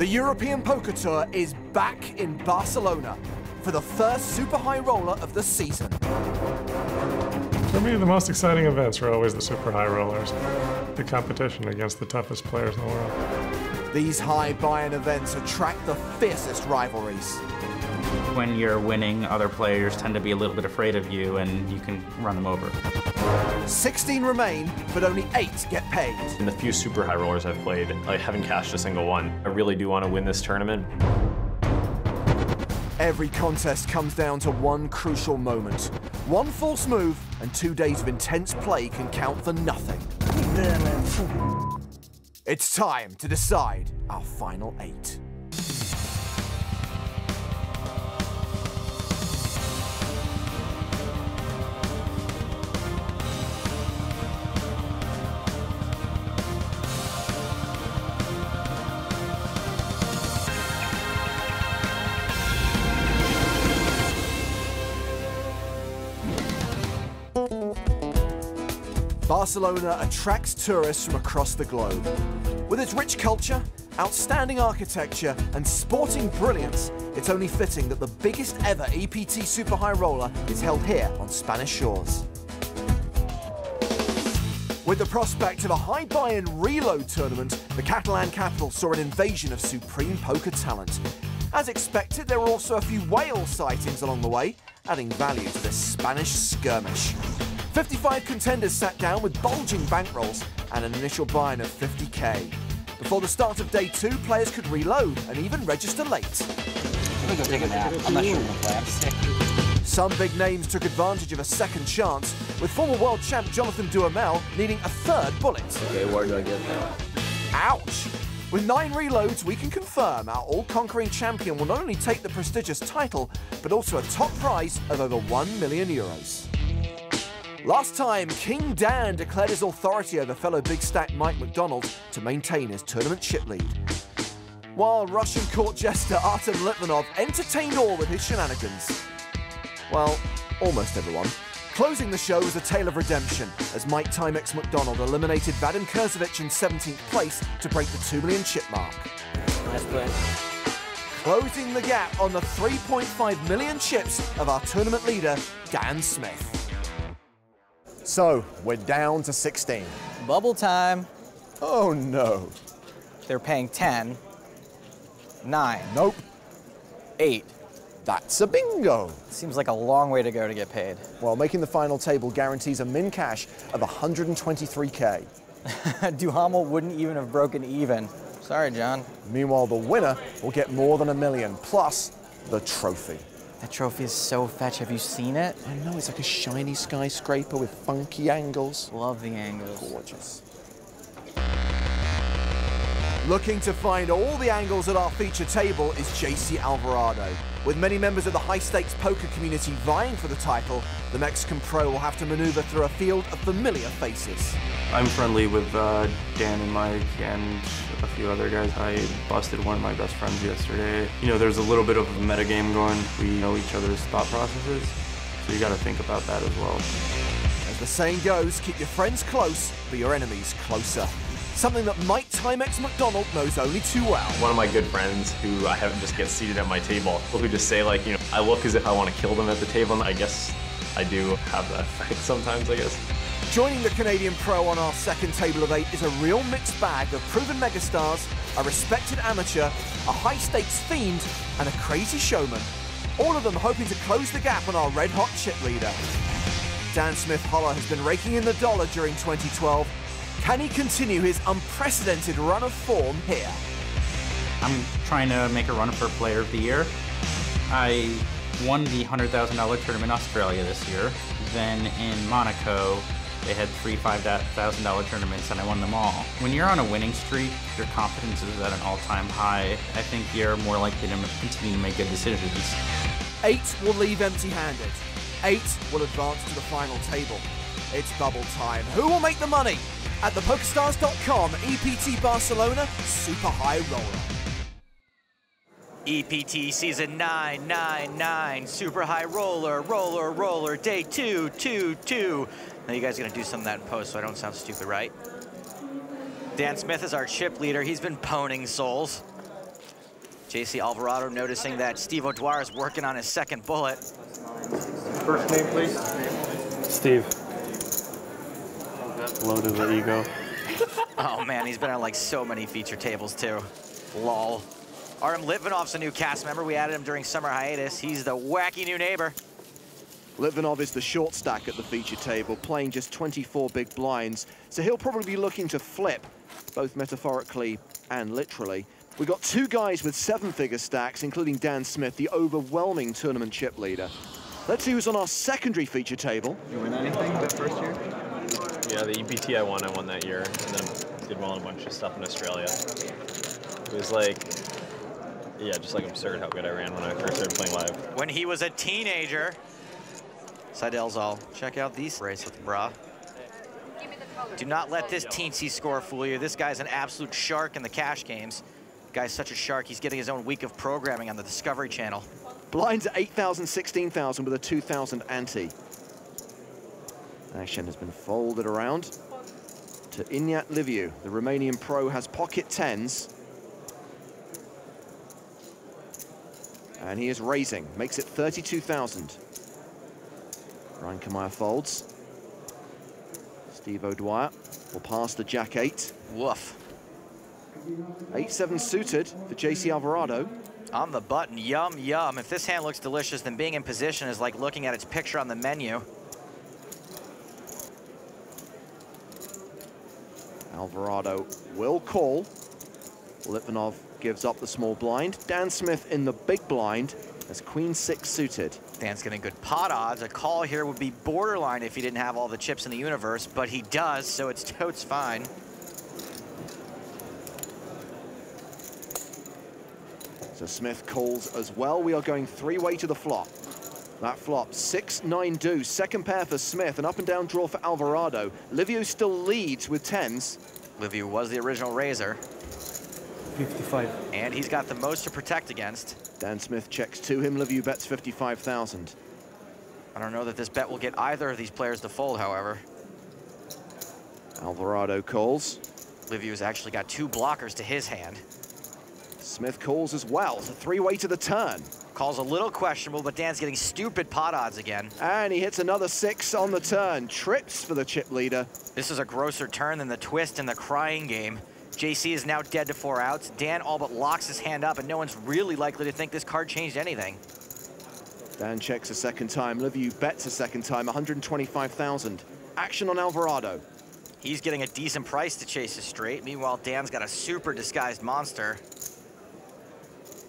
The European Poker Tour is back in Barcelona for the first super high roller of the season. For me, the most exciting events are always the super high rollers. The competition against the toughest players in the world. These high buy-in events attract the fiercest rivalries. When you're winning, other players tend to be a little bit afraid of you, and you can run them over. 16 remain, but only 8 get paid. In the few super high rollers I've played, I haven't cashed a single one. I really do want to win this tournament. Every contest comes down to one crucial moment. One false move, and 2 days of intense play can count for nothing. It's time to decide our final 8. Barcelona attracts tourists from across the globe. With its rich culture, outstanding architecture, and sporting brilliance, it's only fitting that the biggest ever EPT super high roller is held here on Spanish shores. With the prospect of a high buy-in reload tournament, the Catalan capital saw an invasion of supreme poker talent. As expected, there were also a few whale sightings along the way, adding value to this Spanish skirmish. 55 contenders sat down with bulging bankrolls and an initial buy-in of 50k. Before the start of day 2, players could reload and even register late. I'm gonna go take a nap. I'm not sure I'm gonna play. I'm sick. Some big names took advantage of a second chance, with former world champ Jonathan Duhamel needing a 3rd bullet. Okay, where do I get now? Ouch! With 9 reloads, we can confirm our all-conquering champion will not only take the prestigious title, but also a top prize of over €1 million. Last time, King Dan declared his authority over fellow big stack Mike Mcdonald to maintain his tournament chip lead. While Russian court jester Artem Litvinov entertained all with his shenanigans. Well, almost everyone. Closing the show was a tale of redemption, as Mike Timex Mcdonald eliminated Vadim Kurzovic in 17th place to break the 2 million chip mark. Nice play. Closing the gap on the 3.5 million chips of our tournament leader, Dan Smith. So, we're down to 16. Bubble time. Oh no. They're paying 10, 9, Nope. 8. That's a bingo. Seems like a long way to go to get paid. Well, making the final table guarantees a min cash of 123k. Duhamel wouldn't even have broken even. Sorry, John. Meanwhile, the winner will get more than $1 million, plus the trophy. That trophy is so fetch. Have you seen it? I know, it's like a shiny skyscraper with funky angles. Love the angles. Gorgeous. Looking to find all the angles at our feature table is JC Alvarado. With many members of the high-stakes poker community vying for the title, the Mexican pro will have to maneuver through a field of familiar faces. I'm friendly with Dan and Mike and a few other guys. I busted one of my best friends yesterday. You know, there's a little bit of a metagame going. We know each other's thought processes, so you got to think about that as well. As the saying goes, keep your friends close, but your enemies closer. Something that Mike Timex Mcdonald knows only too well. One of my good friends who I have just get seated at my table, who just say like, you know, I look as if I want to kill them at the table, and I guess I do have that effect sometimes, I guess. Joining the Canadian pro on our second table of 8 is a real mixed bag of proven megastars, a respected amateur, a high-stakes fiend, and a crazy showman. All of them hoping to close the gap on our red-hot chip leader. Dan Smith-Holler has been raking in the dollar during 2012. Can he continue his unprecedented run of form here? I'm trying to make a run for Player of the Year. I won the $100,000 tournament in Australia this year. Then in Monaco, they had 3 $5,000 tournaments, and I won them all. When you're on a winning streak, your confidence is at an all-time high. I think you're more likely to continue to make good decisions. 8 will leave empty-handed. 8 will advance to the final table. It's bubble time. Who will make the money? At the PokerStars.com EPT Barcelona Super High Roller. EPT Season 999 Super High Roller, Day 222. Now you guys are gonna do some of that in post so I don't sound stupid, right? Dan Smith is our chip leader. He's been poning souls. JC Alvarado noticing that Steve O'Dwyer is working on his second bullet. First name, please. Steve. Loaded the ego. Oh man, he's been on like so many feature tables too. Lol. Artem Litvinov's a new cast member. We added him during summer hiatus. He's the wacky new neighbor. Litvinov is the short stack at the feature table, playing just 24 big blinds, so he'll probably be looking to flip, both metaphorically and literally. We got two guys with 7-figure stacks, including Dan Smith, the overwhelming tournament chip leader. Let's see who's on our secondary feature table. You win anything that first year? Yeah, the EPT I won that year, and then did well in a bunch of stuff in Australia. It was like, yeah, just like absurd how good I ran when I first started playing live. When he was a teenager. Seidel's all, check out these bracelets, brah. Do not let this teensy score fool you. This guy's an absolute shark in the cash games. Guy's such a shark, he's getting his own week of programming on the Discovery Channel. Blinds at 8,000, 16,000 with a 2,000 ante. Action has been folded around to Ignat Liviu. The Romanian pro has pocket tens. And he is raising, makes it 32,000. Ryan Kamaya folds. Steve O'Dwyer will pass the Jack-8. Woof. 8-7 suited for JC Alvarado. On the button, yum, yum. If this hand looks delicious, then being in position is like looking at its picture on the menu. Alvarado will call. Litvinov gives up the small blind. Dan Smith in the big blind as Queen-6 suited. Dan's getting good pot odds. A call here would be borderline if he didn't have all the chips in the universe, but he does, so it's totes fine. So Smith calls as well. We are going three-way to the flop. That flop, 6-9 deuce, second pair for Smith, an up and down draw for Alvarado. Liviu still leads with tens. Liviu was the original raiser. 55. And he's got the most to protect against. Dan Smith checks to him. Liviu bets 55,000. I don't know that this bet will get either of these players to fold, however. Alvarado calls. Liviu's actually got two blockers to his hand. Smith calls as well. It's a three-way to the turn. Calls a little questionable, but Dan's getting stupid pot odds again. And he hits another 6 on the turn. Trips for the chip leader. This is a grosser turn than the twist in the crying game. JC is now dead to 4 outs. Dan all but locks his hand up, and no one's really likely to think this card changed anything. Dan checks a second time. Liviu bets a second time, 125,000. Action on Alvarado. He's getting a decent price to chase a straight. Meanwhile, Dan's got a super disguised monster.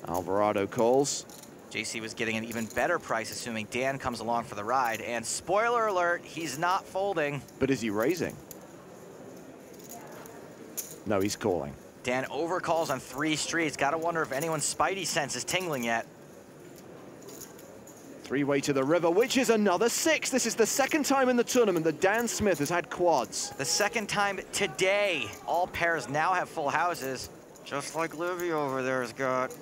Alvarado calls. JC was getting an even better price, assuming Dan comes along for the ride. And spoiler alert, he's not folding. But is he raising? No, he's calling. Dan overcalls on 3 streets. Gotta wonder if anyone's spidey sense is tingling yet. Three-way to the river, which is another 6. This is the second time in the tournament that Dan Smith has had quads. The second time today. All pairs now have full houses, just like Liviu over there has got.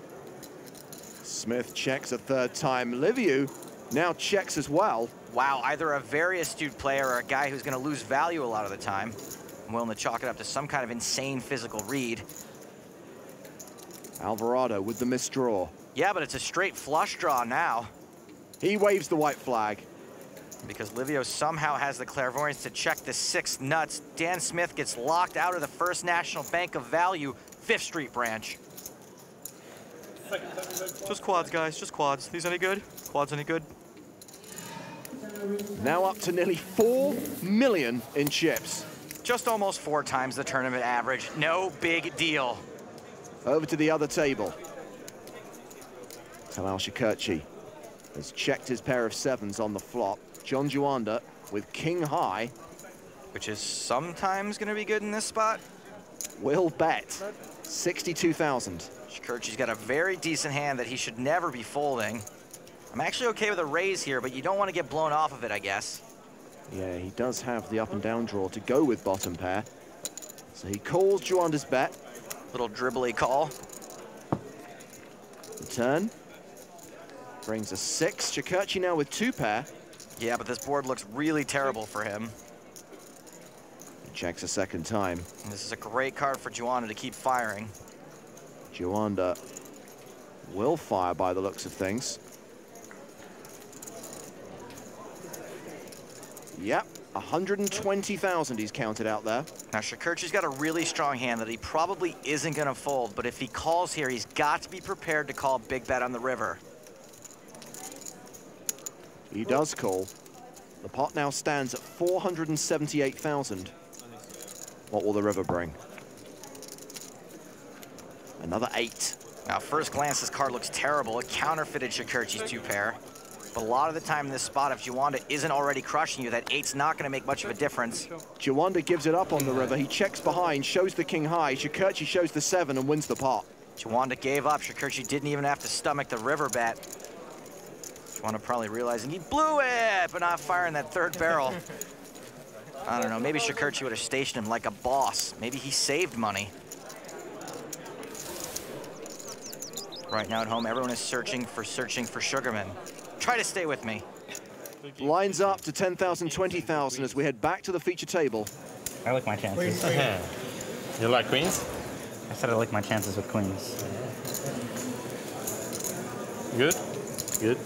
Smith checks a third time. Liviu now checks as well. Wow, either a very astute player or a guy who's going to lose value a lot of the time. I'm willing to chalk it up to some kind of insane physical read. Alvarado with the misdraw. Yeah, but it's a straight flush draw now. He waves the white flag. Because Liviu somehow has the clairvoyance to check the 6 nuts. Dan Smith gets locked out of the First National Bank of Value 5th Street branch. Just quads, guys, just quads. These any good? Quads any good? Now up to nearly 4 million in chips. Just almost 4 times the tournament average. No big deal. Over to the other table. Talal Shakurchi has checked his pair of 7s on the flop. John Juanda with king high. Which is sometimes going to be good in this spot. Will bet 62,000. Shakurchi's got a very decent hand that he should never be folding. I'm actually okay with a raise here, but you don't want to get blown off of it, I guess. Yeah, he does have the up and down draw to go with bottom pair. So he calls Juanda's bet. Little dribbly call. The turn brings a 6. Shakurchi now with 2 pair. Yeah, but this board looks really terrible for him. He checks a second time. And this is a great card for Juanda to keep firing. Juanda Will fire by the looks of things. Yep, 120,000 he's counted out there. Now, Shakurchi's got a really strong hand that he probably isn't going to fold, but if he calls here, he's got to be prepared to call a big bet on the river. He does call. The pot now stands at 478,000. What will the river bring? Another 8. Now, first glance, this card looks terrible. It counterfeited Shakurchi's 2-pair. But a lot of the time in this spot, if Juanda isn't already crushing you, that 8's not going to make much of a difference. Juanda gives it up on the river. He checks behind, shows the king high. Shakurchi shows the 7 and wins the pot. Juanda gave up. Shakurchi didn't even have to stomach the river bet. Juanda probably realizing he blew it, but not firing that third barrel. I don't know, maybe Shakurchi would have stationed him like a boss. Maybe he saved money. Right now at home, everyone is searching for Sugarman. Try to stay with me. Lines up to 10,000, 20,000 as we head back to the feature table. I like my chances. You like queens? I said I like my chances with queens. Good. Good.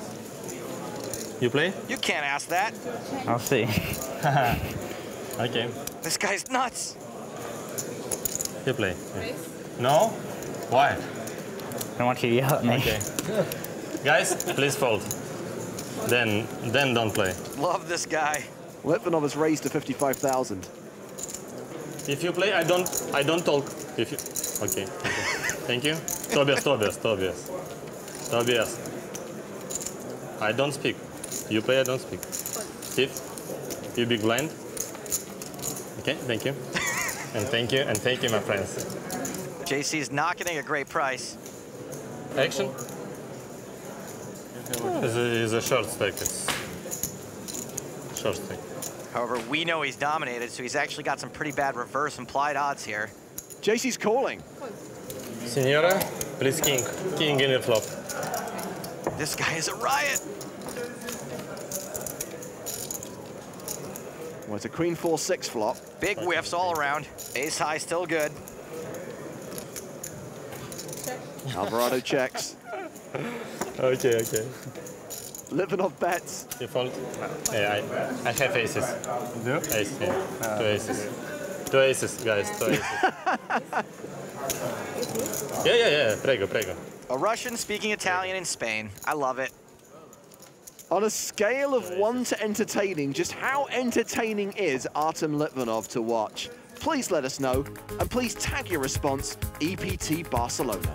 You play? You can't ask that. I'll see. Okay. This guy's nuts. You play. Yeah. No? Why? I want you to yell at me. Okay. Guys, please fold. Then don't play. Love this guy. Litvinov has raised to 55,000. If you play, I don't talk. If you, okay. Thank you. Tobias. I don't speak. You play, I don't speak. Steve, you big blind. Okay, thank you. and thank you, my friends. JC is not getting a great price. Action. It's a short stack. It's short stack. However, we know he's dominated, so he's actually got some pretty bad reverse implied odds here. JC's calling. Senora, please king. King in the flop. This guy is a riot. Well, it's a queen 4-6 flop. Big whiffs all around. Ace high still good. Alvarado checks. Okay. Litvinov bets. You fold? Yeah, I have aces. Do? Ace, yeah. 2 aces. 2 aces, guys. 2 aces. yeah. Prego. A Russian speaking Italian in Spain. I love it. On a scale of 1 to entertaining, just how entertaining is Artem Litvinov to watch? Please let us know, and please tag your response, EPT Barcelona.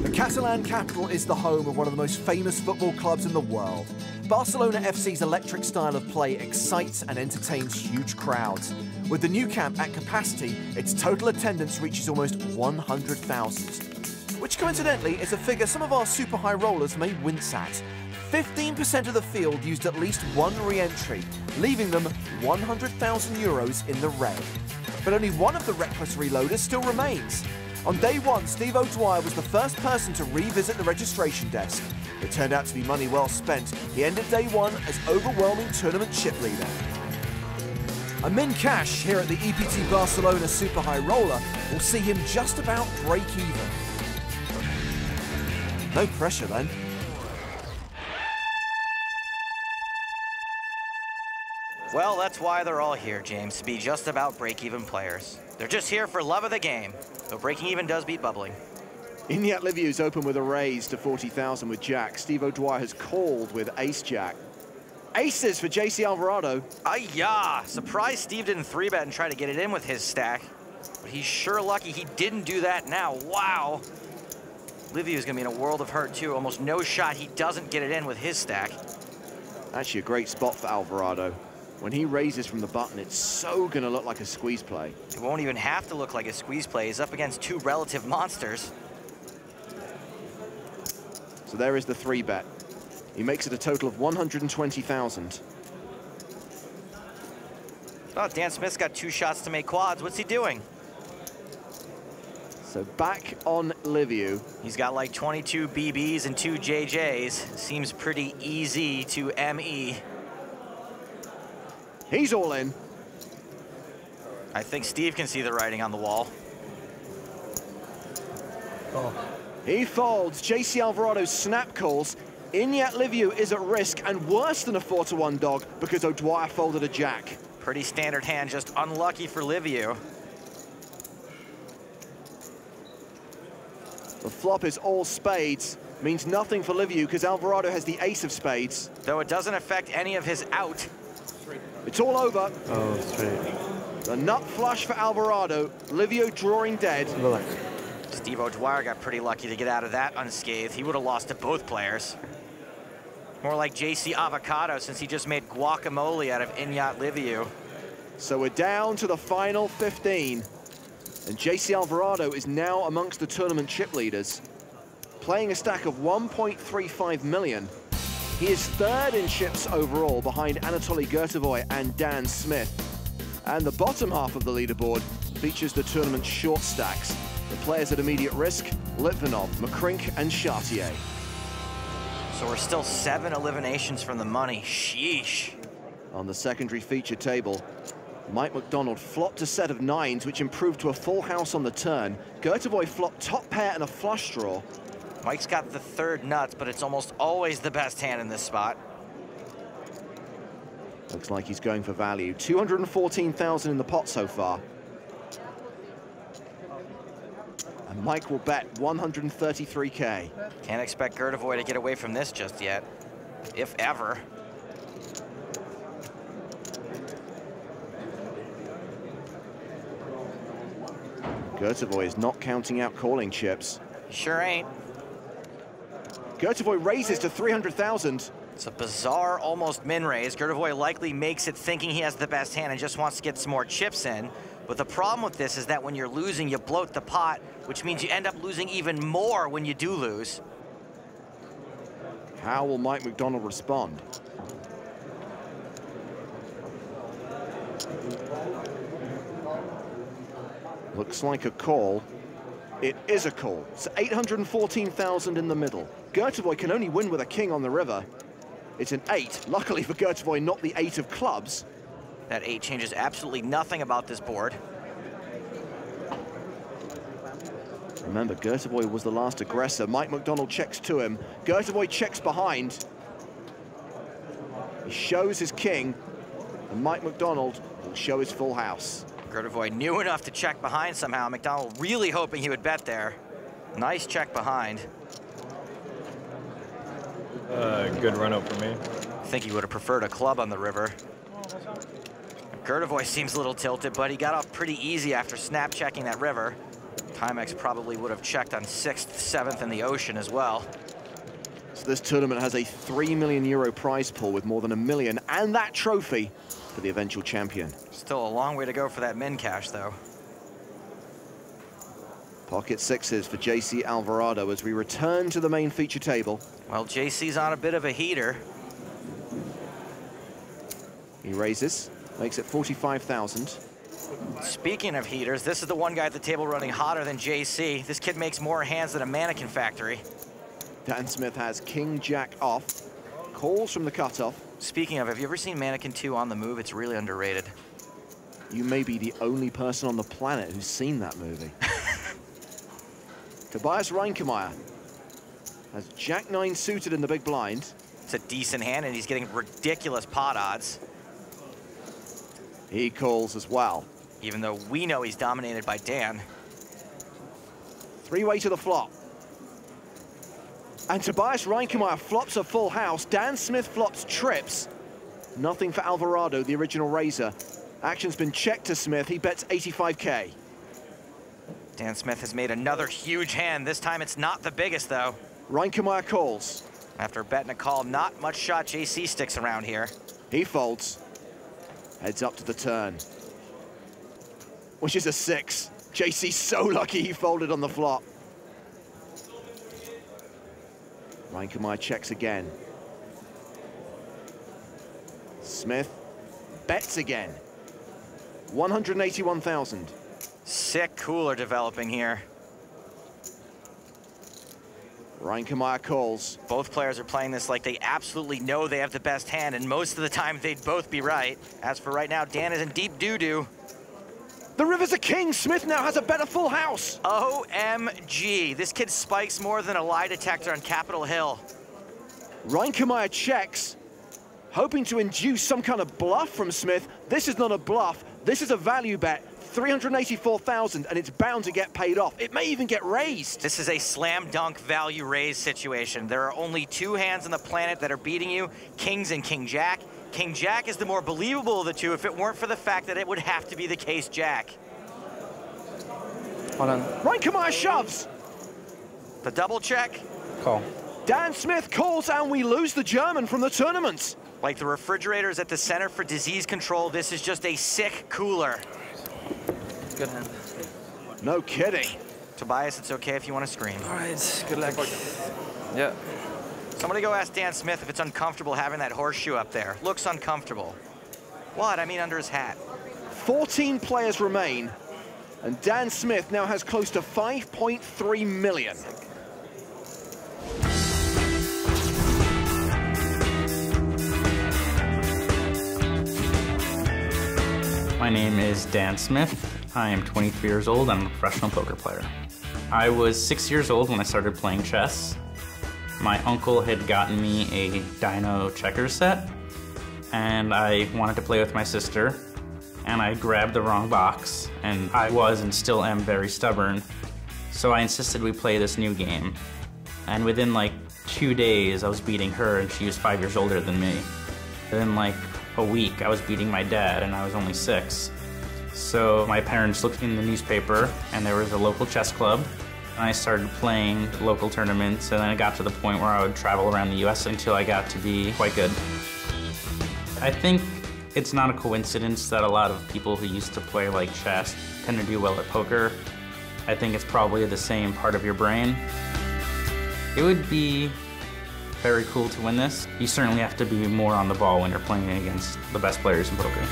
The Catalan capital is the home of one of the most famous football clubs in the world. Barcelona FC's electric style of play excites and entertains huge crowds. With the new camp at capacity, its total attendance reaches almost 100,000, which coincidentally is a figure some of our super high rollers may wince at. 15% of the field used at least one re-entry, leaving them 100,000 euros in the red. But only one of the reckless reloaders still remains. On day one, Steve O'Dwyer was the first person to revisit the registration desk. It turned out to be money well spent. He ended day one as overwhelming tournament chip leader. A min cash here at the EPT Barcelona Super High Roller will see him just about break even. No pressure then. Well, that's why they're all here, James, to be just about break-even players. They're just here for love of the game, though breaking even does beat bubbling. Iñiat Liviu's open with a raise to 40,000 with Jack. Steve O'Dwyer has called with Ace-Jack. Aces for JC Alvarado. Ay-ya! Surprised Steve didn't 3-bet and try to get it in with his stack. But he's sure lucky he didn't do that now. Wow! Liviu's gonna be in a world of hurt too. Almost no shot he doesn't get it in with his stack. Actually a great spot for Alvarado. When he raises from the button, it's so gonna look like a squeeze play. It won't even have to look like a squeeze play. He's up against two relative monsters. So there is the 3-bet. He makes it a total of 120,000. Oh, Dan Smith's got 2 shots to make quads. What's he doing? So back on Liviu. He's got like 22 BBs and 2 JJs. Seems pretty easy to ME. He's all in. I think Steve can see the writing on the wall. Oh. He folds. JC Alvarado snap calls. Iñat Liviu is at risk and worse than a 4-1 dog because O'Dwyer folded a jack. Pretty standard hand, just unlucky for Liviu. The flop is all spades. Means nothing for Liviu because Alvarado has the ace of spades. Though it doesn't affect any of his out. It's all over. Oh, straight. The nut flush for Alvarado. Liviu drawing dead. Steve O'Dwyer got pretty lucky to get out of that unscathed. He would have lost to both players. More like JC Avocado since he just made guacamole out of Iñat Liviu. So we're down to the final 15. And JC Alvarado is now amongst the tournament chip leaders, playing a stack of 1.35 million. He is third in chips overall behind Anatoly Gertovoy and Dan Smith. And the bottom half of the leaderboard features the tournament short stacks. The players at immediate risk, Litvinov, McCrink, and Chartier. So we're still 7 eliminations from the money. Sheesh. On the secondary feature table, Mike Mcdonald flopped a set of 9s, which improved to a full house on the turn. Gertovoy flopped top pair and a flush draw. Mike's got the third nuts, but it's almost always the best hand in this spot. Looks like he's going for value. 214,000 in the pot so far. And Mike will bet 133K. Can't expect Gertovoy to get away from this just yet, if ever. Gertovoy is not counting out calling chips. Sure ain't. Gertovoy raises to 300,000. It's a bizarre, almost min raise. Gertovoy likely makes it thinking he has the best hand and just wants to get some more chips in. But the problem with this is that when you're losing, you bloat the pot, which means you end up losing even more when you do lose. How will Mike Mcdonald respond? Looks like a call. It is a call. It's 814,000 in the middle. Gertovoy can only win with a king on the river. It's an 8. Luckily for Gertovoy, not the 8 of clubs. That 8 changes absolutely nothing about this board. Remember, Gertovoy was the last aggressor. Mike Mcdonald checks to him. Gertovoy checks behind. He shows his king, and Mike Mcdonald will show his full house. Gertovoy knew enough to check behind somehow. McDonald really hoping he would bet there. Nice check behind. Good run out for me. I think he would have preferred a club on the river. Gertovoy seems a little tilted, but he got off pretty easy after snap checking that river. Timex probably would have checked on 6th, 7th in the ocean as well. So this tournament has a €3 million prize pool with more than $1 million and that trophy for the eventual champion. Still a long way to go for that min cash, though. Pocket sixes for JC Alvarado as we return to the main feature table. Well, JC's on a bit of a heater. He raises, makes it 45,000. Speaking of heaters, this is the one guy at the table running hotter than JC. This kid makes more hands than a mannequin factory. Dan Smith has king jack off, calls from the cutoff. Speaking of, have you ever seen Mannequin 2 on the move? It's really underrated. You may be the only person on the planet who's seen that movie. Tobias Reinkemeyer has jack 9 suited in the big blind. It's a decent hand, and he's getting ridiculous pot odds. He calls as well. Even though we know he's dominated by Dan. Three-way to the flop. And Tobias Reinkemeyer flops a full house. Dan Smith flops trips. Nothing for Alvarado, the original raiser. Action's been checked to Smith. He bets 85K. Dan Smith has made another huge hand. This time it's not the biggest, though. Reinkemeyer calls. After betting a call, not much shot JC sticks around here. He folds. Heads up to the turn. Which is a 6. JC's so lucky he folded on the flop. Reinkemeyer checks again. Smith bets again. 181,000. Sick cooler developing here. Reinkemeyer calls. Both players are playing this like they absolutely know they have the best hand, and most of the time they'd both be right. As for right now, Dan is in deep doo-doo. The river's a king. Smith now has a better full house. OMG, this kid spikes more than a lie detector on Capitol Hill. Reinkemeyer checks, hoping to induce some kind of bluff from Smith. This is not a bluff. This is a value bet. 384,000, and it's bound to get paid off. It may even get raised. This is a slam dunk value raise situation. There are only two hands on the planet that are beating you, kings and king jack. King jack is the more believable of the two if it weren't for the fact that it would have to be the case jack. Hold on. Reinkemeyer shoves. The double check. Call. Dan Smith calls, and we lose the German from the tournament. Like the refrigerators at the Center for Disease Control, this is just a sick cooler. Good hand. No kidding. Tobias, it's okay if you want to scream. All right, good luck. Yeah. Somebody go ask Dan Smith if it's uncomfortable having that horseshoe up there. Looks uncomfortable. What? I mean under his hat. 14 players remain, and Dan Smith now has close to 5.3 million. My name is Dan Smith. I am 23 years old. I'm a professional poker player. I was 6 years old when I started playing chess. My uncle had gotten me a Dino checkers set, and I wanted to play with my sister, and I grabbed the wrong box, and I was and still am very stubborn, so I insisted we play this new game. And within like 2 days, I was beating her, and she was 5 years older than me. Within like a week, I was beating my dad, and I was only 6. So my parents looked in the newspaper, and there was a local chess club, and I started playing local tournaments, and then I got to the point where I would travel around the US until I got to be quite good. I think it's not a coincidence that a lot of people who used to play like chess tend to do well at poker. I think it's probably the same part of your brain. It would be very cool to win this. You certainly have to be more on the ball when you're playing against the best players in poker.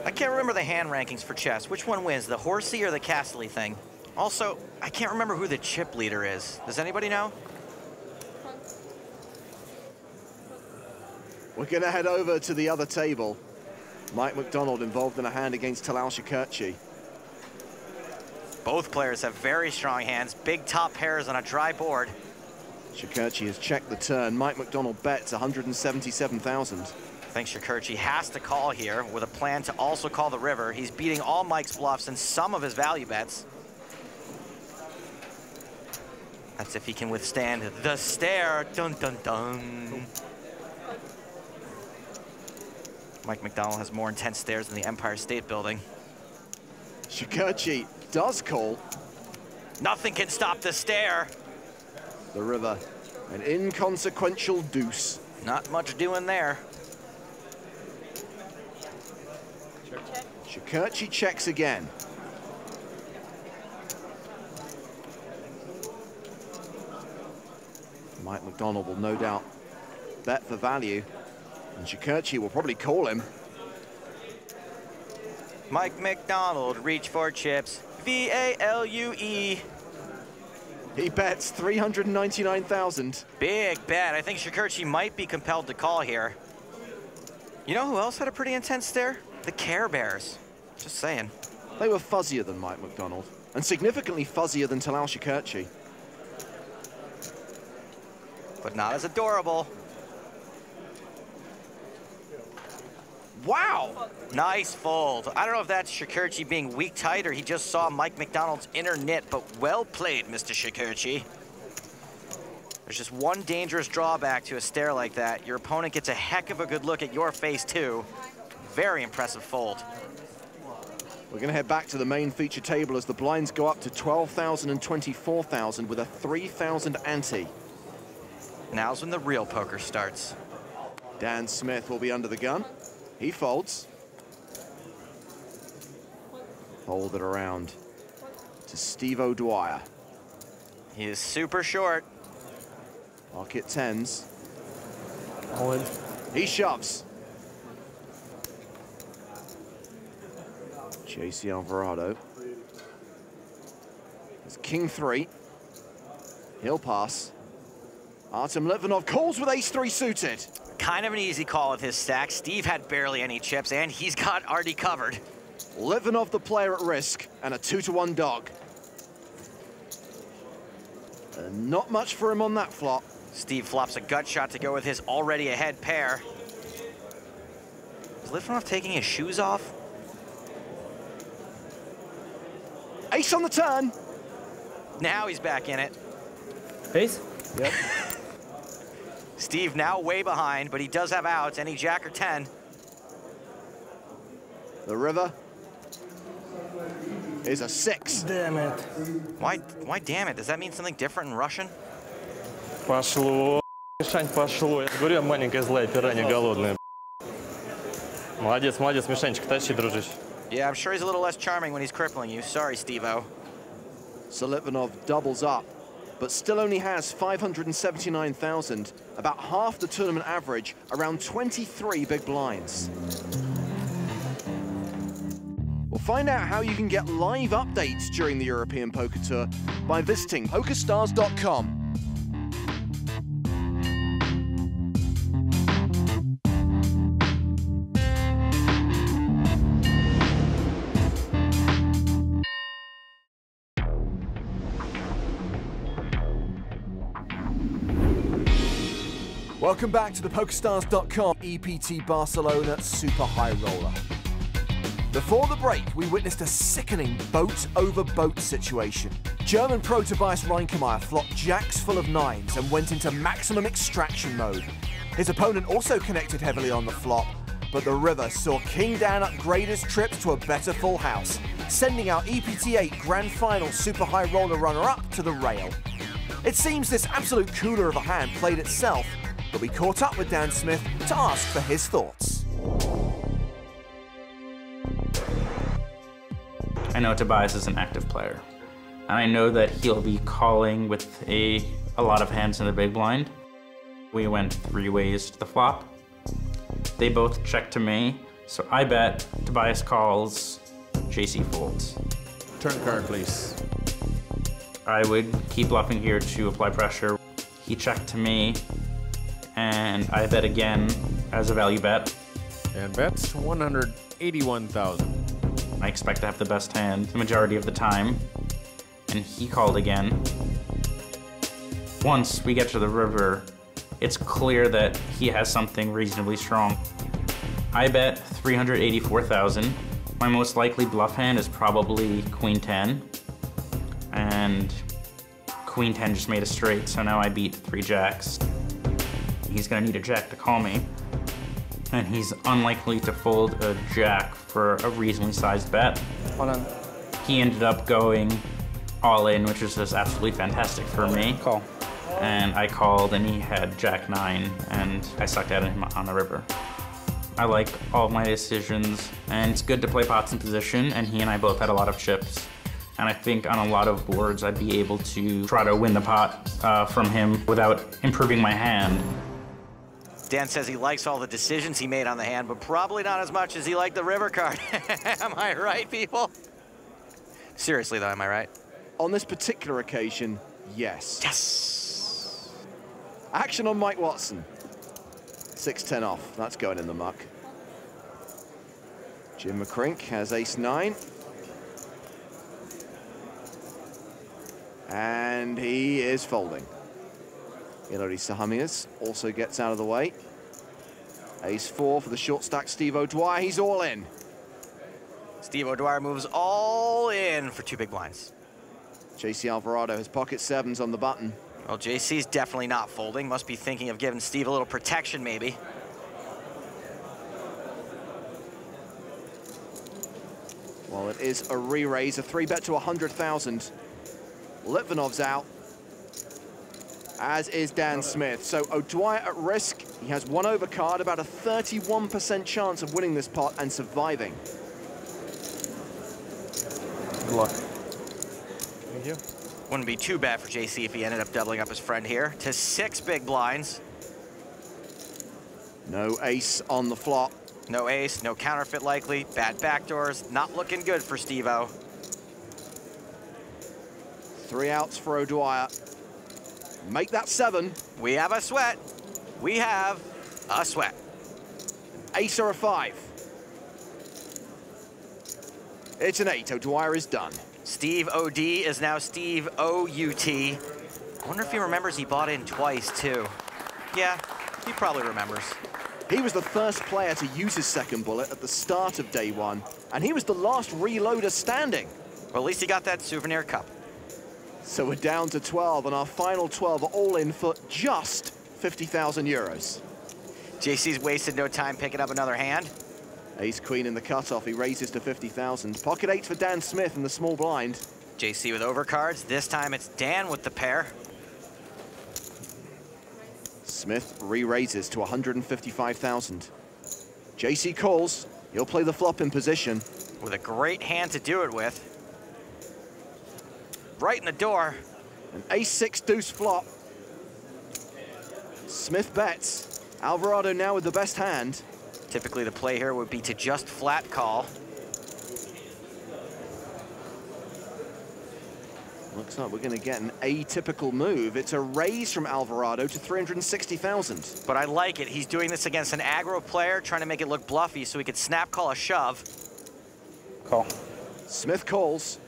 I can't remember the hand rankings for chess. Which one wins, the horsey or the castle thing? Also, I can't remember who the chip leader is. Does anybody know? We're going to head over to the other table. Mike Mcdonald involved in a hand against Talal Shikirchi. Both players have very strong hands, big top pairs on a dry board. Shikirchi has checked the turn. Mike Mcdonald bets 177,000. I think Shikirchi has to call here with a plan to also call the river. He's beating all Mike's bluffs and some of his value bets. That's if he can withstand the stare. Dun, dun, dun. Mike McDonald has more intense stares than the Empire State Building. Shikirchi does call. Nothing can stop the stare. The river, an inconsequential deuce. Not much doing there. Shikirchi checks again. Mike McDonald will no doubt bet for value, and Shikirchi will probably call him. Mike McDonald, reach for chips. V-A-L-U-E. He bets 399,000. Big bet. I think Shikirchi might be compelled to call here. You know who else had a pretty intense stare? The Care Bears. Just saying. They were fuzzier than Mike McDonald, and significantly fuzzier than Talal Shikirchi. But not as adorable. Wow! Nice fold. I don't know if that's Shikirchi being weak tight or he just saw Mike McDonald's inner knit, but well played, Mr. Shikirchi. There's just one dangerous drawback to a stare like that. Your opponent gets a heck of a good look at your face, too. Very impressive fold. We're going to head back to the main feature table as the blinds go up to 12,000 and 24,000 with a 3,000 ante. Now's when the real poker starts. Dan Smith will be under the gun. He folds. Fold it around to Steve O'Dwyer. He is super short. Pocket tens. All in. He shoves. Chasey Alvarado has king 3. He'll pass. Artem Litvinov calls with ace-3 suited. Kind of an easy call with his stack. Steve had barely any chips, and he's got Artie covered. Litvinov the player at risk, and a 2-to-1 dog. Not much for him on that flop. Steve flops a gut shot to go with his already ahead pair. Is Litvinov taking his shoes off? Ace on the turn. Now he's back in it. Ace? Yep. Steve now way behind, but he does have outs. Any jack or 10. The river is a 6. Damn it. Why damn it? Does that mean something different in Russian? Пошло, Мишань, пошло. Я говорю, я маленькая злая пиранья голодная. Молодец, молодец, Мишанчик, тащи, дружище. Yeah, I'm sure he's a little less charming when he's crippling you. Sorry, Steve-O. So Litvinov doubles up, but still only has 579,000, about half the tournament average, around 23 big blinds. We'll find out how you can get live updates during the European Poker Tour by visiting PokerStars.com. Welcome back to the PokerStars.com EPT Barcelona Super High Roller. Before the break, we witnessed a sickening boat-over-boat situation. German pro Tobias Reinkemeyer flopped jacks full of 9s and went into maximum extraction mode. His opponent also connected heavily on the flop, but the river saw King Dan upgrade his trips to a better full house, sending our EPT 8 Grand Final Super High Roller runner-up to the rail. It seems this absolute cooler of a hand played itself, but we caught up with Dan Smith to ask for his thoughts. I know Tobias is an active player, and I know that he'll be calling with a lot of hands in the big blind. We went 3 ways to the flop. They both checked to me, so I bet Tobias calls, JC folds. Turn card, please. I would keep bluffing here to apply pressure. He checked to me, and I bet again as a value bet. And bets 181,000. I expect to have the best hand the majority of the time, and he called again. Once we get to the river, it's clear that he has something reasonably strong. I bet 384,000. My most likely bluff hand is probably Queen 10, and Queen 10 just made a straight, so now I beat 3 jacks. He's gonna need a jack to call me, and he's unlikely to fold a jack for a reasonably sized bet. Hold on. He ended up going all in, which was just absolutely fantastic for me. Call. And I called, and he had jack 9, and I sucked at him on the river. I like all of my decisions, and it's good to play pots in position, and he and I both had a lot of chips. And I think on a lot of boards, I'd be able to try to win the pot from him without improving my hand. Dan says he likes all the decisions he made on the hand, but probably not as much as he liked the river card. Am I right, people? Seriously, though, am I right? On this particular occasion, yes. Yes! Action on Mike Watson. 6-10 off. That's going in the muck. Jim McCrink has ace-9. And he is folding. Ilori Sahamias also gets out of the way. Ace-4 for the short stack Steve O'Dwyer. He's all in. Steve O'Dwyer moves all in for 2 big blinds. JC Alvarado has pocket 7s on the button. Well, JC's definitely not folding. Must be thinking of giving Steve a little protection, maybe. Well, it is a re-raise, a 3-bet to 100,000. Litvinov's out, as is Dan Smith. So O'Dwyer at risk. He has 1 overcard, about a 31% chance of winning this pot and surviving. Good luck. Thank you. Wouldn't be too bad for JC if he ended up doubling up his friend here to 6 big blinds. No ace on the flop. No ace, no counterfeit likely, bad backdoors, not looking good for Steve-O. 3 outs for O'Dwyer. Make that 7. We have a sweat. We have a sweat. Ace or a 5. It's an 8. O'Dwyer is done. Steve OD is now Steve OUT. I wonder if he remembers he bought in twice, too. Yeah, he probably remembers. He was the first player to use his second bullet at the start of day 1, and he was the last reloader standing. Well, at least he got that souvenir cup. So we're down to 12, and our final 12 are all in for just 50,000 euros. JC's wasted no time picking up another hand. Ace-queen in the cutoff, he raises to 50,000. Pocket 8 for Dan Smith in the small blind. JC with overcards. This time it's Dan with the pair. Smith re-raises to 155,000. JC calls. He'll play the flop in position. With a great hand to do it with. Right in the door. An ace-6 deuce flop. Smith bets. Alvarado now with the best hand. Typically the play here would be to just flat call. Looks like we're going to get an atypical move. It's a raise from Alvarado to 360,000. But I like it. He's doing this against an aggro player, trying to make it look bluffy so he could snap call a shove. Call. Smith calls.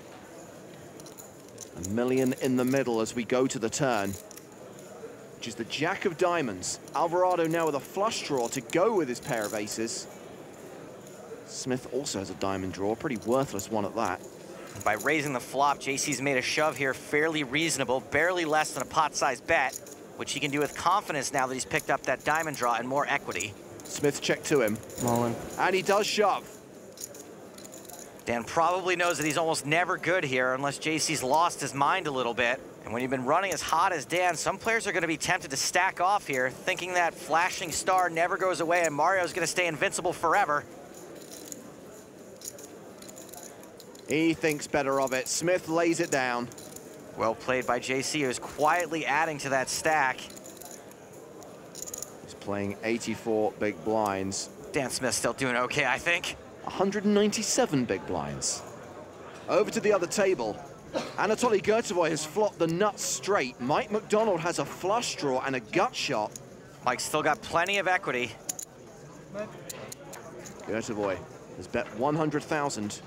$1 million in the middle as we go to the turn, which is the jack of diamonds. Alvarado now with a flush draw to go with his pair of aces. Smith also has a diamond draw, pretty worthless one at that. By raising the flop, JC's made a shove here fairly reasonable, barely less than a pot-sized bet, which he can do with confidence now that he's picked up that diamond draw and more equity. Smith check to him. Mullen. And he does shove. Dan probably knows that he's almost never good here unless JC's lost his mind a little bit. And when you've been running as hot as Dan, some players are going to be tempted to stack off here, thinking that flashing star never goes away and Mario's going to stay invincible forever. He thinks better of it. Smith lays it down. Well played by JC, who's quietly adding to that stack. He's playing 84 big blinds. Dan Smith's still doing okay, I think. 197 big blinds. Over to the other table. Anatoly Gertovoy has flopped the nuts straight. Mike Mcdonald has a flush draw and a gut shot. Mike's still got plenty of equity. Gertovoy has bet 100,000.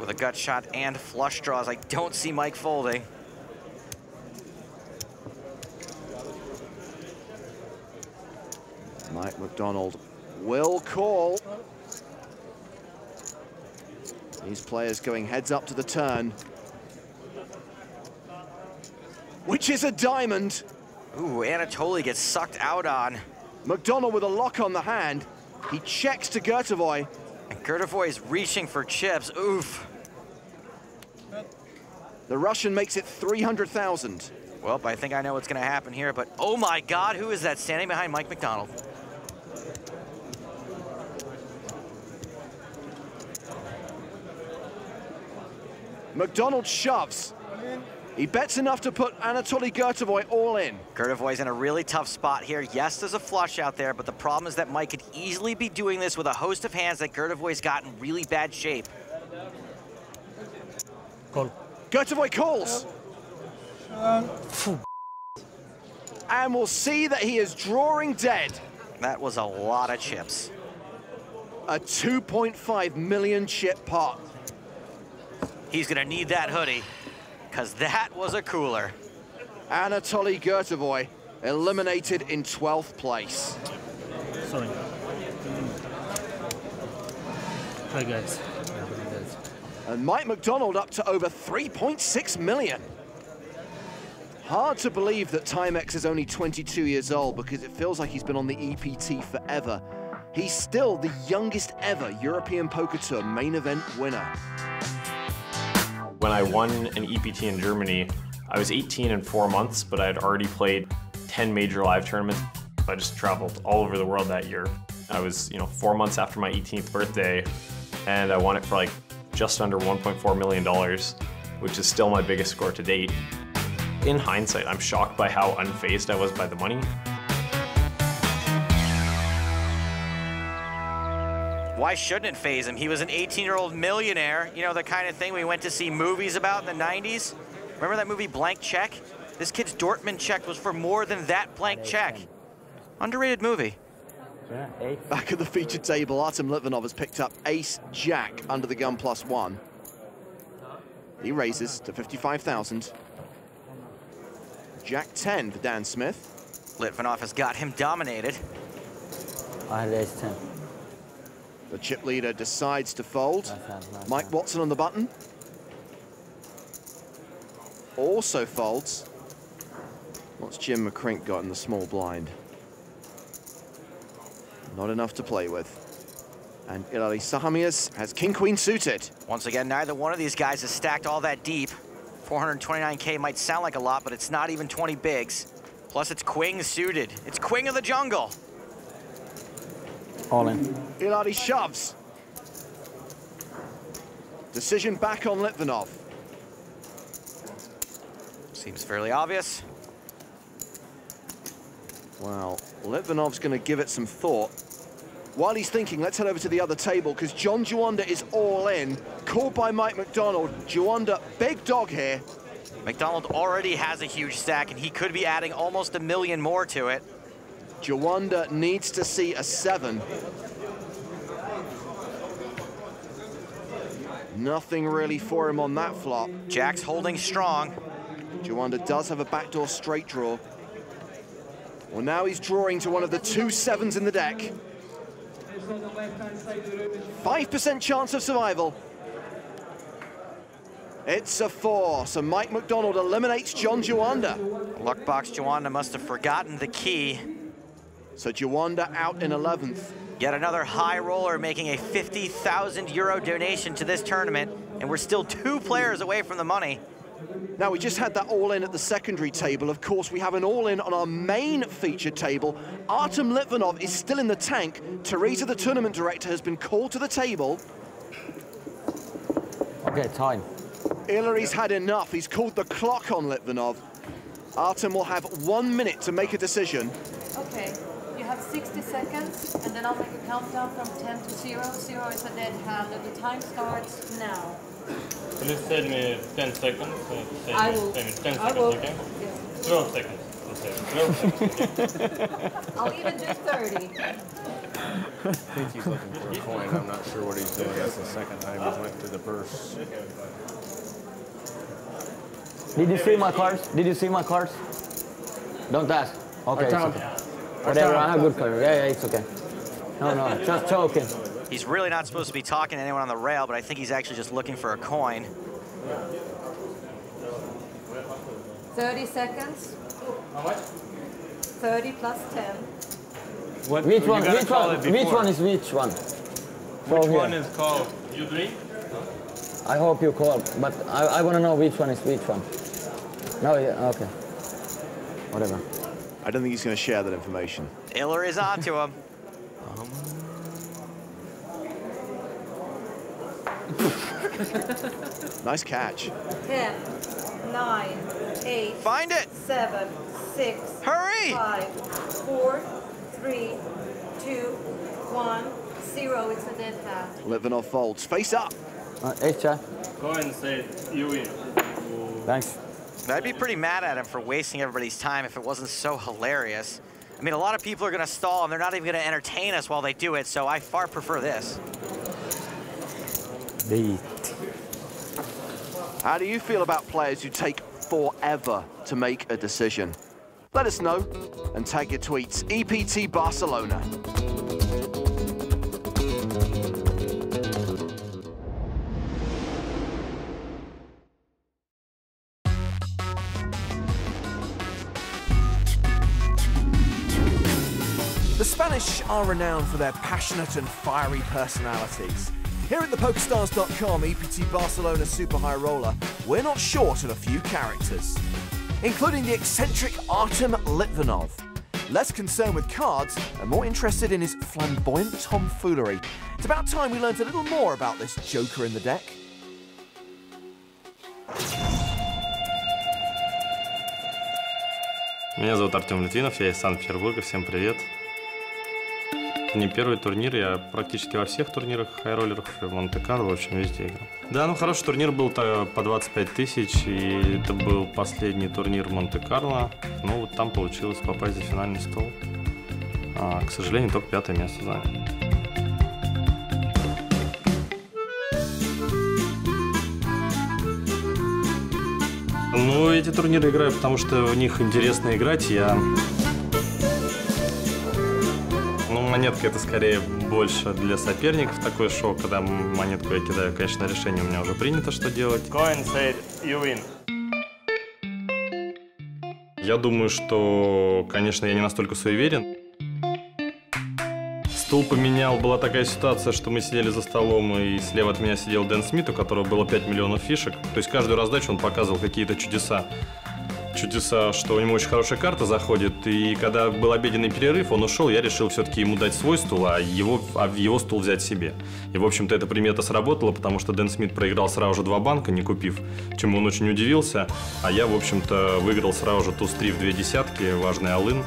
With a gut shot and flush draws, I don't see Mike folding. Mike Mcdonald will call. These players going heads up to the turn. Which is a diamond. Ooh, Anatoly gets sucked out on. McDonald with a lock on the hand. He checks to Gertovoy. And Gertovoy is reaching for chips. Oof. The Russian makes it 300,000. Well, I think I know what's going to happen here, but oh my God, who is that standing behind Mike McDonald? McDonald shoves. He bets enough to put Anatoly Gertovoy all in. Gertovoy's in a really tough spot here. Yes, there's a flush out there, but the problem is that Mike could easily be doing this with a host of hands that Gertovoy's got in really bad shape. Call. Gertovoy calls. And we'll see that he is drawing dead. That was a lot of chips. A 2.5 million chip pot. He's gonna need that hoodie, because that was a cooler. Anatoly Gertovoy eliminated in 12th place. Sorry. Hi guys. And Mike McDonald up to over 3.6 million. Hard to believe that Timex is only 22 years old because it feels like he's been on the EPT forever. He's still the youngest ever European Poker Tour main event winner. When I won an EPT in Germany, I was 18 in 4 months, but I had already played 10 major live tournaments. I just traveled all over the world that year. I was, 4 months after my 18th birthday, and I won it for like just under $1.4 million, which is still my biggest score to date. In hindsight, I'm shocked by how unfazed I was by the money. Why shouldn't it faze him? He was an 18-year-old millionaire, the kind of thing we went to see movies about in the 90s. Remember that movie Blank Check? This kid's Dortmund check was for more than that blank check. Underrated movie. Back at the featured table, Artem Litvinov has picked up ace-jack under the gun +1. He raises to 55,000. Jack 10 for Dan Smith. Litvinov has got him dominated. I had ace 10. The chip leader decides to fold. Mike Watson on the button. Also folds. What's Jim McCrink got in the small blind? Not enough to play with. And Ilari Sahamias has king-queen suited. Once again, neither one of these guys is stacked all that deep. 429K might sound like a lot, but it's not even 20 bigs. Plus, it's queen suited. It's queen of the jungle. All in. Ilari shoves. Decision back on Litvinov. Seems fairly obvious. Well, Litvinov's going to give it some thought. While he's thinking, let's head over to the other table, because John Juanda is all in. Called by Mike Mcdonald. Juanda, big dog here. McDonald already has a huge stack, and he could be adding almost $1 million more to it. Juanda needs to see a 7. Nothing really for him on that flop. Jack's holding strong. Juanda does have a backdoor straight draw. Well, now he's drawing to one of the 2 7s in the deck. 5% chance of survival. It's a 4, so Mike McDonald eliminates John Juanda. Luckbox Juanda must have forgotten the key. So Juanda out in 11th. Yet another high roller making a 50,000 euro donation to this tournament, and we're still 2 players away from the money. Now, we just had that all-in at the secondary table. Of course, we have an all-in on our main featured table. Artem Litvinov is still in the tank. Teresa, the tournament director, has been called to the table. Okay, time. Ilari's had enough. He's called the clock on Litvinov. Artem will have 1 minute to make a decision. Okay, you have 60 seconds, and then I'll make a countdown from 10 to 0. 0 is a dead hand, and the time starts now. Please send me 10 seconds. I will. 10 seconds, okay? Yes. 12 seconds. 12 seconds, okay? I'll even do 30. I think he's looking for a coin. I'm not sure what he's doing. That's the second time he went to the purse. Did you see my cards? Did you see my cards? Don't ask. Okay, it's okay. Whatever, I have good cards. Yeah, it's okay. No, just joking. He's really not supposed to be talking to anyone on the rail, but I think he's actually just looking for a coin. 30 seconds. How much? 30 plus 10. What, which one is which one? Which one is called? You drink? I hope you call, but I want to know which one is which one. No, yeah, okay. Whatever. I don't think he's going to share that information. Iller is on to him. Nice catch. 10, 9, 8. Find it. 7, 6. Hurry. 5, 4, 3, 2, 1, 0. It's a dead hand. Litvinov folds. Face up. Jack. Go and say you win. Thanks. I'd be pretty mad at him for wasting everybody's time if it wasn't so hilarious. I mean, a lot of people are going to stall, and they're not even going to entertain us while they do it, so I far prefer this. How do you feel about players who take forever to make a decision? Let us know and tag your tweets. EPT Barcelona. The Spanish are renowned for their passionate and fiery personalities. Here at the PokerStars.com EPT Barcelona Super High Roller, we're not short of a few characters, including the eccentric Artem Litvinov. Less concerned with cards and more interested in his flamboyant tomfoolery. It's about time we learned a little more about this joker in the deck. Меня зовут Артем Литвинов, я из Санкт-Петербурга. Всем привет. Это не первый турнир, я практически во всех турнирах хайроллерах, в Монте-Карло, в общем, везде играл. Да, ну хороший турнир был по 25 тысяч, и это был последний турнир в Монте-Карло. Ну вот там получилось попасть за финальный стол. К сожалению, только 5-е место занял. Ну, эти турниры играю, потому что в них интересно играть. Ну, монетка это скорее больше для соперников такое шоу, когда монетку я кидаю. Конечно, решение у меня уже принято, что делать. Coin said you win. Я думаю, что, конечно, я не настолько суеверен. Стул поменял, была такая ситуация, что мы сидели за столом, и слева от меня сидел Дэн Смит, у которого было 5 миллионов фишек. То есть каждую раздачу он показывал какие-то чудеса. Чудеса, что у него очень хорошая карта заходит. И когда был обеденный перерыв, он ушел, я решил все-таки ему дать свой стул, а его стул взять себе. И, в общем-то, эта примета сработала, потому что Дэн Смит проиграл сразу же 2 банка, не купив, чему он очень удивился. А я, в общем-то, выиграл сразу же туз-3 в 2 десятки, важный all-in.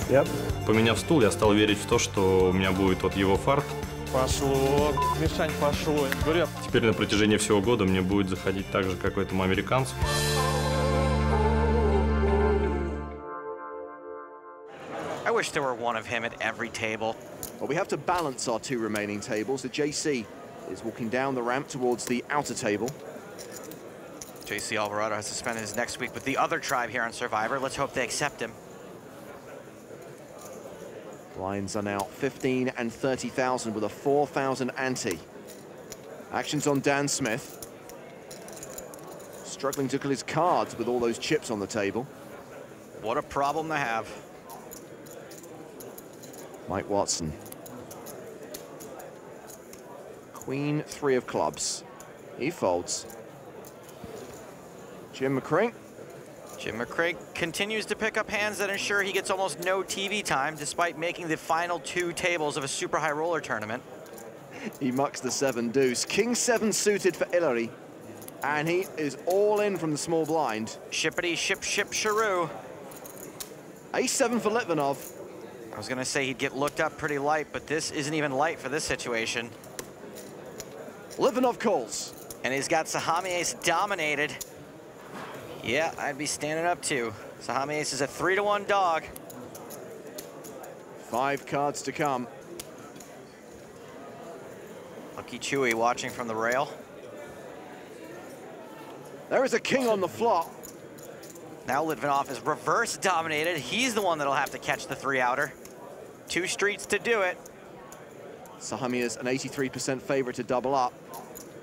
Yep. Поменяв стул, я стал верить в то, что у меня будет вот его фарт. Пошло, Мишань, пошло. Говорю, Теперь на протяжении всего года мне будет заходить так же, как этому американцу. I wish there were one of him at every table. Well, we have to balance our 2 remaining tables. The JC is walking down the ramp towards the outer table. JC Alvarado has to spend his next week with the other tribe here on Survivor. Let's hope they accept him. Blinds are now 15 and 30,000 with a 4,000 ante. Actions on Dan Smith. Struggling to kill his cards with all those chips on the table. What a problem to have. Mike Watson. Queen 3 of clubs. He folds. Jim McCrae. Jim McCrae continues to pick up hands that ensure he gets almost no TV time despite making the final 2 tables of a super high roller tournament. He mucks the 7 deuce. King 7 suited for Hillary. And he is all in from the small blind. Shippity ship Sharu. Ace 7 for Litvinov. I was gonna say he'd get looked up pretty light, but this isn't even light for this situation. Litvinov calls. And he's got Sahami Ace dominated. Yeah, I'd be standing up too. Sahami Ace is a 3-to-1 dog. 5 cards to come. Lucky Chewy watching from the rail. There is a king on the flop. Now Litvinov is reverse dominated. He's the one that'll have to catch the 3-outer. 2 streets to do it. Sahami is an 83% favorite to double up.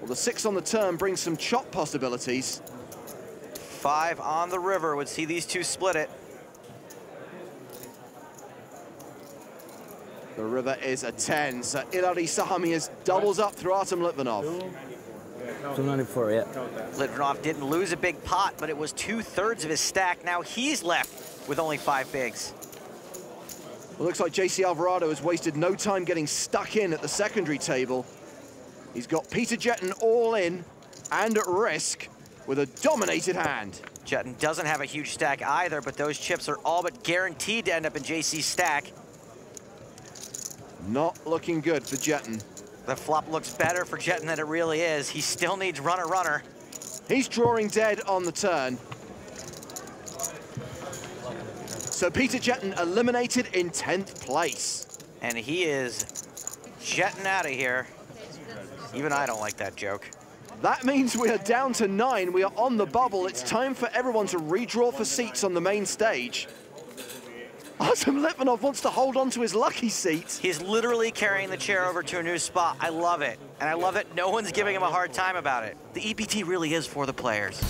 Well, the 6 on the turn brings some chop possibilities. 5 on the river would see these 2 split it. The river is a 10, so Ilari Sahamias doubles up through Artem Litvinov. 294, yeah. Litvinov didn't lose a big pot, but it was 2/3 of his stack. Now he's left with only 5 bigs. Well, looks like JC Alvarado has wasted no time getting stuck in at the secondary table. He's got Peter Jetton all in and at risk with a dominated hand. Jetton doesn't have a huge stack either, but those chips are all but guaranteed to end up in JC's stack. Not looking good for Jetton. The flop looks better for Jetton than it really is. He still needs runner. He's drawing dead on the turn. So Peter Jetton eliminated in 10th place. And he is jetting out of here. Even I don't like that joke. That means we are down to 9. We are on the bubble. It's time for everyone to redraw for seats on the main stage. Artem Litvinov wants to hold on to his lucky seat. He's literally carrying the chair over to a new spot. I love it. And I love that no one's giving him a hard time about it. The EPT really is for the players.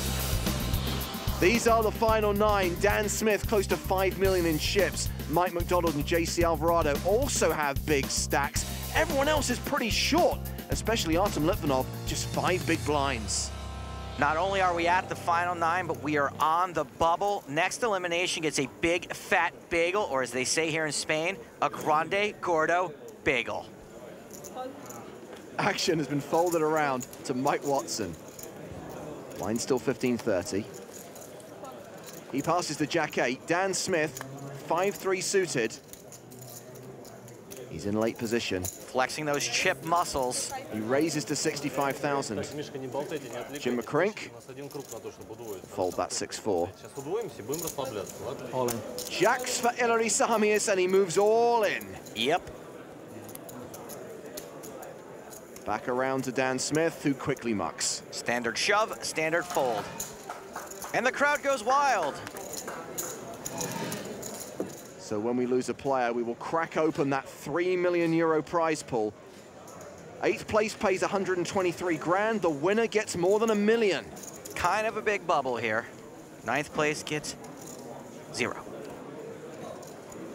These are the final 9. Dan Smith, close to 5 million in chips. Mike Mcdonald and JC Alvarado also have big stacks. Everyone else is pretty short, especially Artem Litvinov, just 5 big blinds. Not only are we at the final 9, but we are on the bubble. Next elimination gets a big fat bagel, or as they say here in Spain, a grande gordo bagel. Action has been folded around to Mike Watson. Line still 15-30. He passes the Jack 8. Dan Smith, 5-3 suited. He's in late position. Flexing those chip muscles. He raises to 65,000. Jim McCrink. Fold that 6-4. All in. Jacks for Ilari Sahamias, and he moves all in. Yep. Back around to Dan Smith, who quickly mucks. Standard shove, standard fold. And the crowd goes wild. So when we lose a player, we will crack open that €3 million prize pool. 8th place pays 123 grand. The winner gets more than $1 million. Kind of a big bubble here. 9th place gets 0.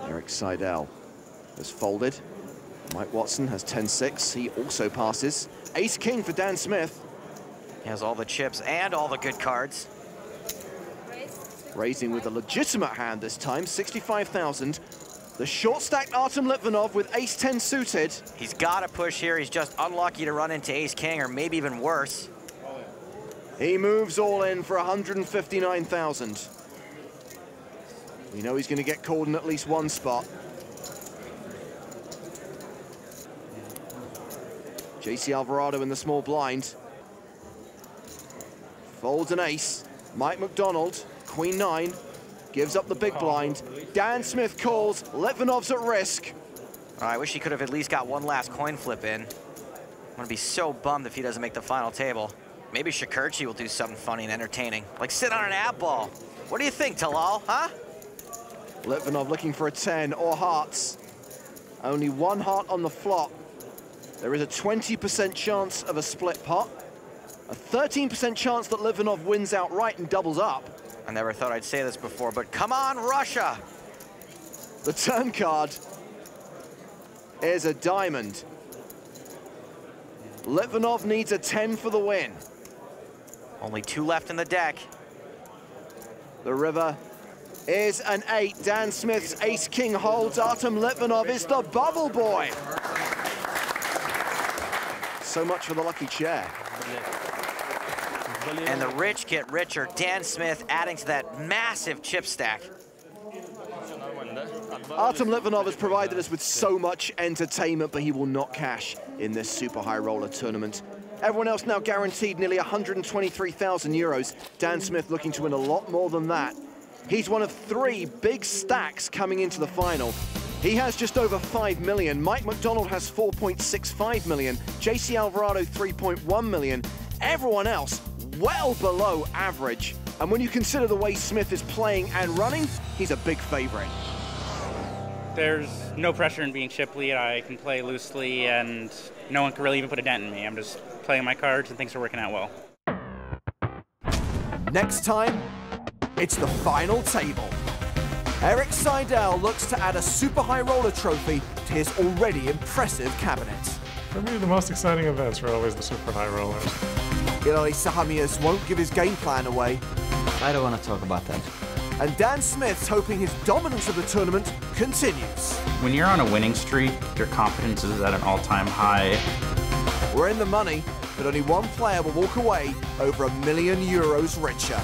Eric Seidel has folded. Mike Watson has 10-6. He also passes. Ace-king for Dan Smith. He has all the chips and all the good cards. Raising with a legitimate hand this time, 65,000. The short-stacked Artem Litvinov with ace-10 suited. He's got to push here. He's just unlucky to run into ace-king, or maybe even worse. He moves all in for 159,000. We know he's going to get called in at least one spot. JC Alvarado in the small blind. Folds an ace. Mike McDonald. Queen 9, gives up the big blind. Dan Smith calls, Litvinov's at risk. I wish he could have at least got one last coin flip in. I'm gonna be so bummed if he doesn't make the final table. Maybe Shakurchi will do something funny and entertaining, like sit on an 8-ball. What do you think, Talal, huh? Litvinov looking for a 10 or hearts. Only one heart on the flop. There is a 20% chance of a split pot. A 13% chance that Litvinov wins outright and doubles up. I never thought I'd say this before, but come on, Russia! The turn card is a diamond. Litvinov needs a 10 for the win. Only 2 left in the deck. The river is an 8. Dan Smith's ace-king holds. Artem Litvinov is the bubble boy. So much for the lucky chair. And the rich get richer. Dan Smith adding to that massive chip stack. Artem Litvinov has provided us with so much entertainment, but he will not cash in this super high roller tournament. Everyone else now guaranteed nearly 123,000 euros. Dan Smith looking to win a lot more than that. He's one of 3 big stacks coming into the final. He has just over 5 million. Mike McDonald has 4.65 million. JC Alvarado 3.1 million. Everyone else well below average. And when you consider the way Smith is playing and running, he's a big favorite. There's no pressure in being chip lead. I can play loosely and no one can really even put a dent in me. I'm just playing my cards and things are working out well. Next time, it's the final table. Eric Seidel looks to add a super high roller trophy to his already impressive cabinet. For me, the most exciting events are always the super high rollers. Ilari Sahamias won't give his game plan away. I don't want to talk about that. And Dan Smith's hoping his dominance of the tournament continues. When you're on a winning streak, your confidence is at an all-time high. We're in the money, but only one player will walk away over €1 million richer.